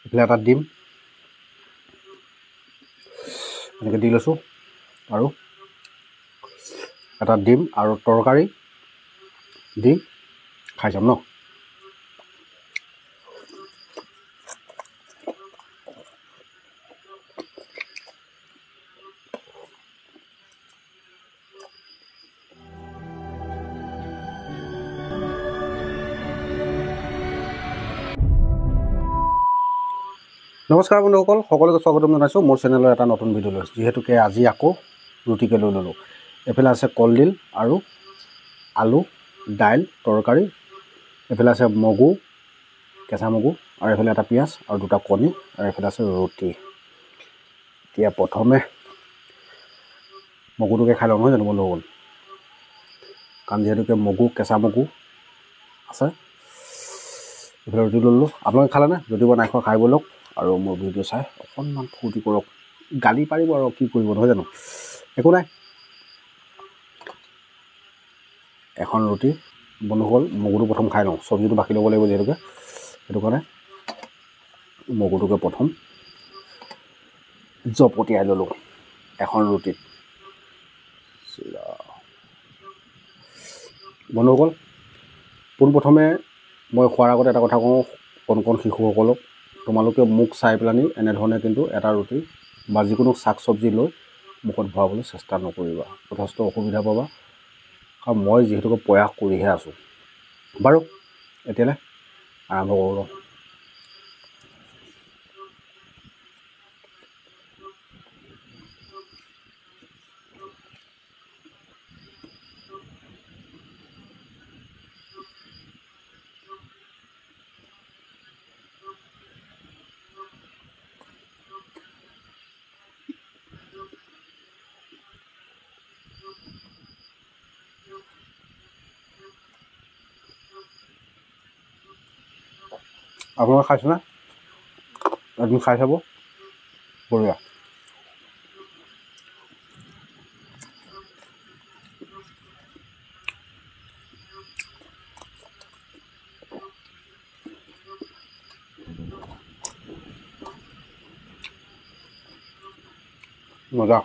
এফালে এটা ডিম এনেকৈ দি লৈছোঁ আৰু এটা ডিম আৰু তৰকাৰী দি খাই যাম ন। নমস্কাৰ বন্ধুসকল, সকলোকে স্বাগতম জনাইছোঁ মোৰ চেনেলৰ এটা নতুন ভিডিঅ'লৈ। যিহেতুকে আজি আকৌ ৰুটিকে লৈ ল'লোঁ। এফালে আছে কলডিল আৰু আলু, দাইল, তৰকাৰী। এফালে আছে মগু, কেঁচা মগু, আৰু এফালে এটা পিঁয়াজ আৰু দুটা কণী, আৰু এফালে আছে ৰুটি। এতিয়া প্ৰথমে মগুটোকে খাই লওঁ নহয় জানো বন্ধুসকল, কাৰণ যিহেতুকে মগু, কেঁচা মগু আছে। এইফালে ৰুটি লৈ ল'লোঁ। আপোনালোকে খালেনে? যদি বা নাই খোৱা খাই ব'লক আৰু মোৰ ভিডিঅ' চাই অকণমান ফূৰ্তি কৰক। গালি পাৰিব আৰু কি কৰিব নহয় জানো, একো নাই। এখন ৰুটি বন্ধুসকল, মগুটো প্ৰথম খাই লওঁ, চব্জিটো বাকি ল'ব লাগিব যিহেতুকে, সেইটো কাৰণে মগুটোকে প্ৰথম জপতিয়াই ল'লোঁ এখন ৰুটিত। বন্ধুসকল, পোনপ্ৰথমে মই খোৱাৰ আগতে এটা কথা কওঁ কণ কণ শিশুসকলক, তোমালোকে মোক চাই পেলানি এনেধৰণে কিন্তু এটা ৰুটি বা যিকোনো শাক চব্জি লৈ মুখত ভৰাবলৈ চেষ্টা নকৰিবা, যথেষ্ট অসুবিধা পাবা। কাৰণ মই যিহেতুকে প্ৰয়াস কৰিহে আছোঁ। বাৰু এতিয়ালৈ আৰম্ভ কৰোঁ। আপোনালোকে খাইছেনে? এদিন খাই চাব, বঢ়িয়া। মজা।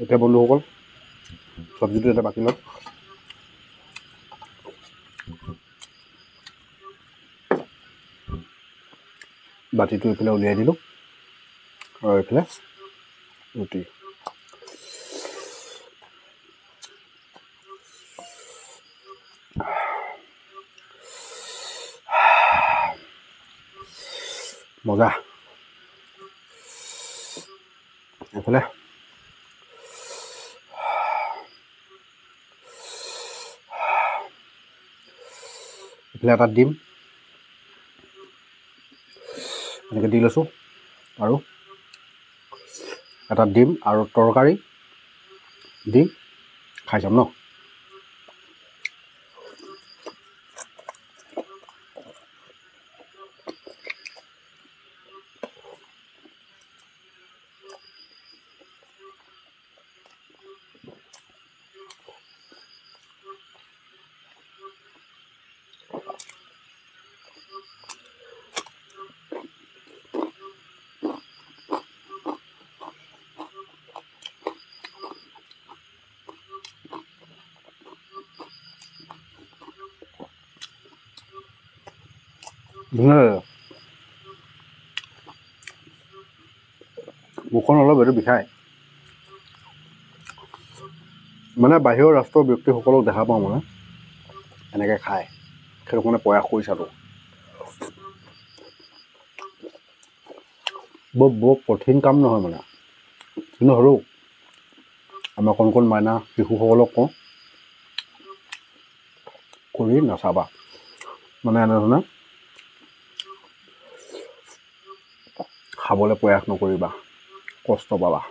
এতিয়া বন্ধুসকল, চব্জিটো এটা বাকি লওক। বাতিটো এইফালে উলিয়াই দিলোঁ আৰু এইফালে ৰুটি। মজা। এইফালে এটা ডিম এনেকৈ দি লৈছোঁ আৰু এটা ডিম আৰু তৰকাৰী দি খাই যাম ন। মুখখন অলপ এইটো বিষায়, মানে বাহিৰৰ ৰাষ্ট্ৰৰ ব্যক্তিসকলক দেখা পাওঁ মানে এনেকৈ খায়, সেইটো কাৰণে প্ৰয়াস কৰি চালোঁ। বৰ কঠিন কাম নহয় মানে, কিন্তু হ'লেও আমাৰ কণ কণ মাইনা শিশুসকলক কওঁ কৰি নাচাবা, মানে এনেধৰণে খাবলৈ প্ৰয়াস নকৰিবা, কষ্ট পাবা।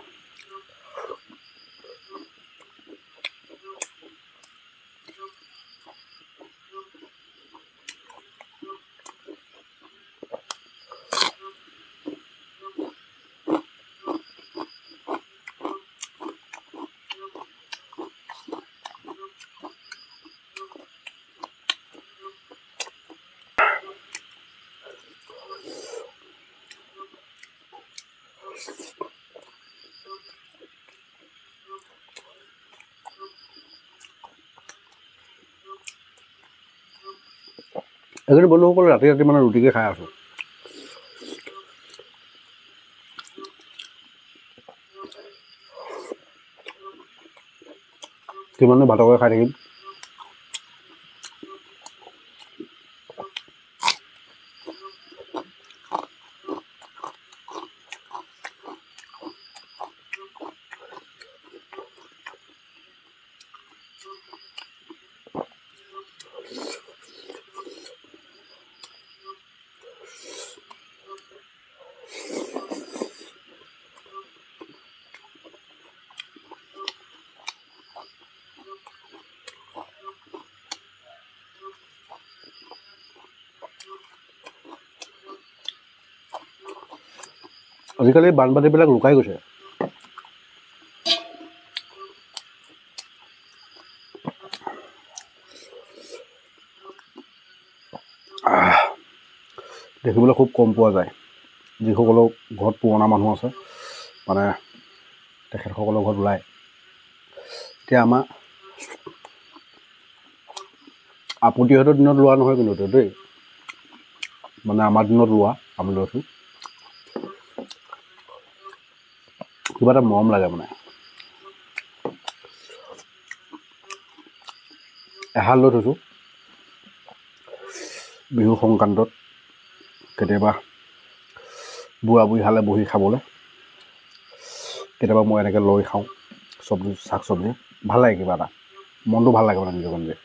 এইখিনি বন্ধুসকল ৰাতি ৰাতি মানে ৰুটিকে খাই আছোঁ। কিমানো ভাতকে খাই থাকিম। আজিকালি বানপানীবিলাক লুকাই গৈছে। দেখিবলৈ খুব কম পোৱা যায়। যিসকলৰ ঘৰত পুৰণা মানুহ আছে মানে তেখেতসকলৰ ঘৰত ওলায়। এতিয়া আমাৰ আপত্তিহঁতৰ দিনত লোৱা নহয় কিন্তু দেই, মানে আমাৰ দিনত লোৱা আমি লৈছোঁ। কিবা এটা মৰম লাগে মানে। এহাল লৈ থৈছোঁ বিহু সংক্ৰান্তত, কেতিয়াবা বুঢ়া বুঢ়ী হালে বহি খাবলৈ, কেতিয়াবা মই এনেকৈ লৈ খাওঁ চব্জি, শাক চব্জি। ভাল লাগে, কিবা এটা মনটো ভাল লাগে মানে নিজকে নিজে।